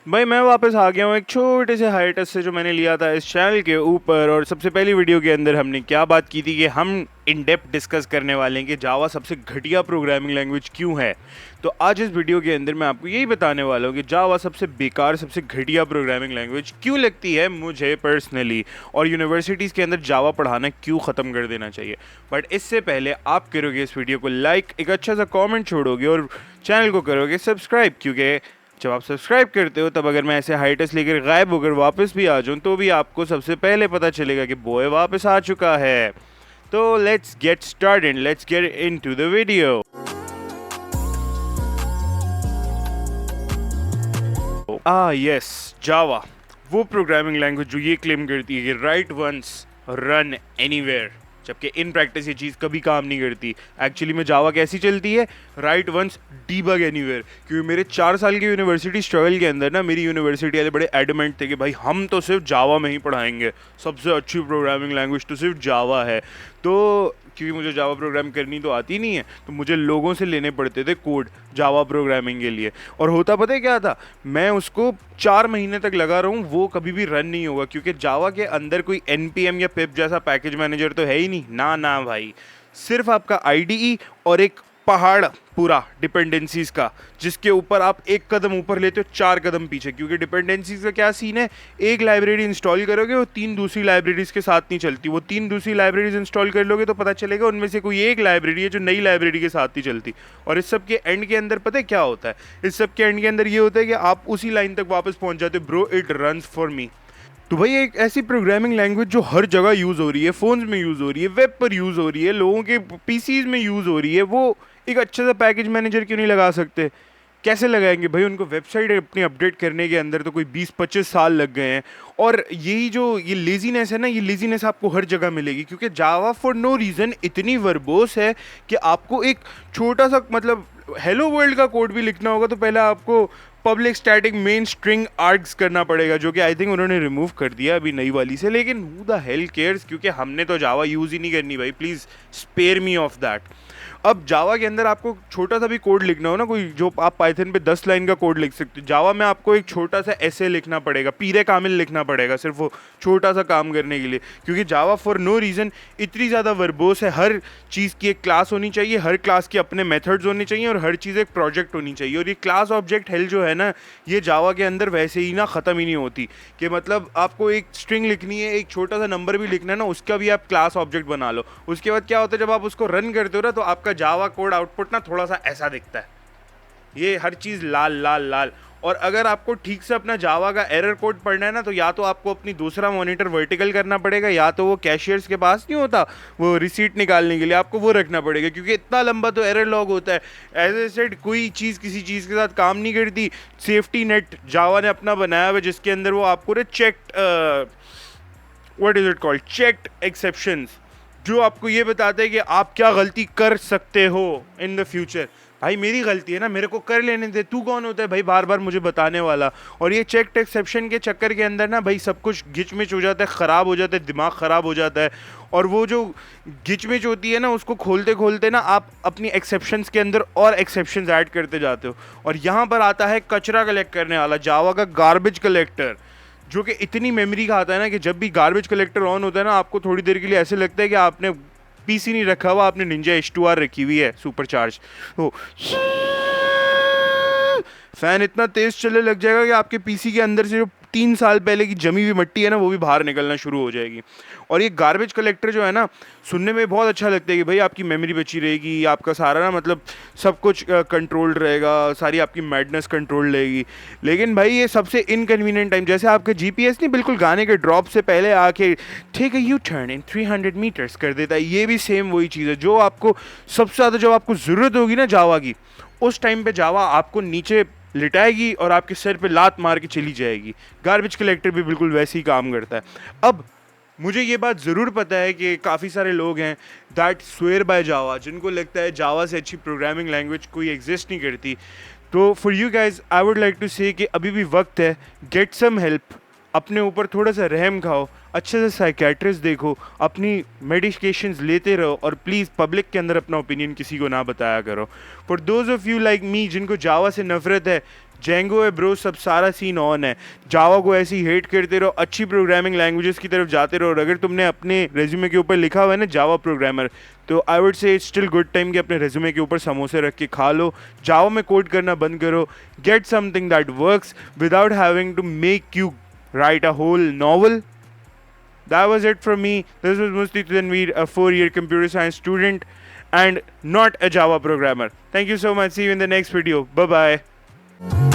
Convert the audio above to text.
भाई मैं वापस आ गया हूँ एक छोटे से हाइटस से जो मैंने लिया था इस चैनल के ऊपर। और सबसे पहली वीडियो के अंदर हमने क्या बात की थी कि हम इन डेप्थ डिस्कस करने वाले हैं कि जावा सबसे घटिया प्रोग्रामिंग लैंग्वेज क्यों है। तो आज इस वीडियो के अंदर मैं आपको यही बताने वाला हूँ कि जावा सबसे बेकार सबसे घटिया प्रोग्रामिंग लैंग्वेज क्यों लगती है मुझे पर्सनली, और यूनिवर्सिटीज़ के अंदर जावा पढ़ाना क्यों ख़त्म कर देना चाहिए। बट इससे पहले आप करोगे इस वीडियो को लाइक, एक अच्छा सा कॉमेंट छोड़ोगे और चैनल को करोगे सब्सक्राइब, क्योंकि जब आप सब्सक्राइब करते हो तब अगर मैं ऐसे हाइटस लेकर गायब होकर वापस भी आ जाऊं तो भी आपको सबसे पहले पता चलेगा कि बॉय वापस आ चुका है। तो let's get started, let's get into the video. Yes, Java वो प्रोग्रामिंग लैंग्वेज जो ये क्लेम करती है कि राइट वंस रन एनीवेयर, जबकि इन प्रैक्टिस ये चीज़ कभी काम नहीं करती। एक्चुअली में जावा कैसी चलती है, राइट वंस डीबग एनीवेयर। क्योंकि मेरे 4 साल के यूनिवर्सिटी स्ट्रगल के अंदर ना मेरी यूनिवर्सिटी वाले बड़े एडमेंट थे कि भाई हम तो सिर्फ जावा में ही पढ़ाएंगे, सबसे अच्छी प्रोग्रामिंग लैंग्वेज तो सिर्फ जावा है। तो क्योंकि मुझे जावा प्रोग्राम करनी तो आती नहीं है, तो मुझे लोगों से लेने पड़ते थे कोड जावा प्रोग्रामिंग के लिए। और होता पता है क्या था, मैं उसको 4 महीने तक लगा रहा हूँ, वो कभी भी रन नहीं होगा, क्योंकि जावा के अंदर कोई npm या पिप जैसा पैकेज मैनेजर तो है ही नहीं। ना ना भाई, सिर्फ आपका IDE और एक पहाड़ पूरा डिपेंडेंसीज का, जिसके ऊपर आप एक कदम ऊपर लेते हो 4 कदम पीछे। क्योंकि डिपेंडेंसीज का क्या सीन है, एक लाइब्रेरी इंस्टॉल करोगे वो 3 दूसरी लाइब्रेरीज के साथ नहीं चलती। वो 3 दूसरी लाइब्रेरीज इंस्टॉल कर लोगे तो पता चलेगा उनमें से कोई एक लाइब्रेरी है जो नई लाइब्रेरी के साथ नहीं चलती। और इस सब के एंड के अंदर पता है क्या होता है, इस सब के एंड के अंदर ये होता है कि आप उसी लाइन तक वापस पहुंच जाते हो, bro it runs for me. तो भाई एक ऐसी प्रोग्रामिंग लैंग्वेज जो हर जगह यूज़ हो रही है, फ़ोन्स में यूज़ हो रही है, वेब पर यूज़ हो रही है, लोगों के पीसीज में यूज़ हो रही है, वो एक अच्छा सा पैकेज मैनेजर क्यों नहीं लगा सकते? कैसे लगाएंगे भाई? उनको वेबसाइट अपनी अपडेट करने के अंदर तो कोई 20-25 साल लग गए हैं। और यही जो ये लेजीनेस है ना, ये लेजीनेस आपको हर जगह मिलेगी, क्योंकि जावा फॉर नो रीज़न इतनी वर्बोस है कि आपको एक छोटा सा मतलब हेलो वर्ल्ड का कोड भी लिखना होगा तो पहले आपको public static main string args करना पड़ेगा, जो कि आई थिंक उन्होंने रिमूव कर दिया अभी नई वाली से। लेकिन हु द हेल केयर्स, क्योंकि हमने तो जावा यूज़ ही नहीं करनी भाई, please spare me of that. अब जावा के अंदर आपको छोटा सा भी कोड लिखना हो ना, कोई जो आप पाइथन पे 10 लाइन का कोड लिख सकते हो, जावा में आपको एक छोटा सा ऐसे लिखना पड़ेगा, पीरे कामिल लिखना पड़ेगा सिर्फ वो छोटा सा काम करने के लिए। क्योंकि जावा फॉर नो रीज़न इतनी ज़्यादा वर्बोस है, हर चीज़ की एक क्लास होनी चाहिए, हर क्लास के अपने मेथड्स होने चाहिए और हर चीज़ एक प्रोजेक्ट होनी चाहिए। और ये क्लास ऑब्जेक्ट हेल जो है ना, ये जावा के अंदर वैसे ही ना ख़त्म ही नहीं होती। कि मतलब आपको एक स्ट्रिंग लिखनी है, एक छोटा सा नंबर भी लिखना है ना, उसका भी आप क्लास ऑब्जेक्ट बना लो। उसके बाद क्या होता है, जब आप उसको रन करते हो ना, तो आपका जावा कोड आउटपुट ना थोड़ा सा ऐसा दिखता है, ये हर चीज़ लाल लाल लाल। और अगर आपको ठीक से अपना जावा का एरर कोड पढ़ना है ना, तो या तो आपको अपनी दूसरा मॉनिटर वर्टिकल करना पड़ेगा, या तो वो कैशियर्स के पास नहीं होता वो रिसीट निकालने के लिए, आपको वो रखना पड़ेगा, क्योंकि इतना लंबा तो एरर लॉग होता है। एज ए सेड, कोई चीज़ किसी चीज़ के साथ काम नहीं करती। सेफ्टी नेट जावा ने अपना बनाया हुआ, जिसके अंदर वो आपको रे checked, what is it called, checked exceptions, जो आपको ये बताते हैं कि आप क्या गलती कर सकते हो इन द फ्यूचर। भाई मेरी गलती है ना, मेरे को कर लेने दे, तू कौन होता है भाई बार बार मुझे बताने वाला। और ये चेक्ड एक्सेप्शन के चक्कर के अंदर ना भाई सब कुछ गिचमिच हो जाता है, ख़राब हो जाता है, दिमाग ख़राब हो जाता है। और वो जो गिचमिच होती है ना, उसको खोलते खोलते ना आप अपनी एक्सेप्शंस के अंदर और एक्सेप्शंस ऐड करते जाते हो। और यहाँ पर आता है कचरा कलेक्ट करने वाला, जावा का गार्बेज कलेक्टर, जो कि इतनी मेमोरी का आता है ना कि जब भी गार्बेज कलेक्टर ऑन होता है ना, आपको थोड़ी देर के लिए ऐसे लगता है कि आपने पीसी नहीं रखा हुआ, आपने निंजा H2R रखी हुई है सुपर चार्ज। तो फैन इतना तेज चलने लग जाएगा कि आपके पीसी के अंदर से जो 3 साल पहले की जमी हुई मिट्टी है ना, वो भी बाहर निकलना शुरू हो जाएगी। और ये गार्बेज कलेक्टर जो है ना, सुनने में बहुत अच्छा लगता है कि भाई आपकी मेमोरी बची रहेगी, आपका सारा ना मतलब सब कुछ कंट्रोल्ड रहेगा, सारी आपकी मैडनेस कंट्रोल रहेगी। लेकिन भाई ये सबसे इनकन्वीनियंट टाइम, जैसे आपका जीपीएस नहीं बिल्कुल गाने के ड्रॉप से पहले आके take a U turn in 300 metres कर देता है, ये भी सेम वही चीज़ है। जो आपको सबसे ज़्यादा जब आपको ज़रूरत होगी ना जावा की, उस टाइम पे जावा आपको नीचे लिटाएगी और आपके सर पे लात मार के चली जाएगी। गार्बेज कलेक्टर भी बिल्कुल वैसे ही काम करता है। अब मुझे ये बात ज़रूर पता है कि काफ़ी सारे लोग हैं दैट स्वेयर बाय जावा, जिनको लगता है जावा से अच्छी प्रोग्रामिंग लैंग्वेज कोई एग्जिस्ट नहीं करती। तो for you guys I would like to say कि अभी भी वक्त है, गेट सम हेल्प, अपने ऊपर थोड़ा सा रहम खाओ, अच्छे से साइकेट्रिस्ट देखो, अपनी मेडिकेशंस लेते रहो, और प्लीज़ पब्लिक के अंदर अपना ओपिनियन किसी को ना बताया करो। For those of you like me जिनको जावा से नफरत है, जेंगो है ब्रो, सब सारा सीन ऑन है। जावा को ऐसे ही हेट करते रहो, अच्छी प्रोग्रामिंग लैंग्वेजेस की तरफ जाते रहो। और अगर तुमने अपने रेज्यूमे के ऊपर लिखा हुआ है ना जावा प्रोग्रामर, तो I would say it's still good time कि अपने रेज्यूमे के ऊपर समोसे रख के खा लो। जावा में कोड करना बंद करो, get something that works without having to make you write a whole novel. That was it from me. This was Musti Tanveer, a 4-year computer science student and not a Java programmer. Thank you so much. See you in the next video. Bye bye.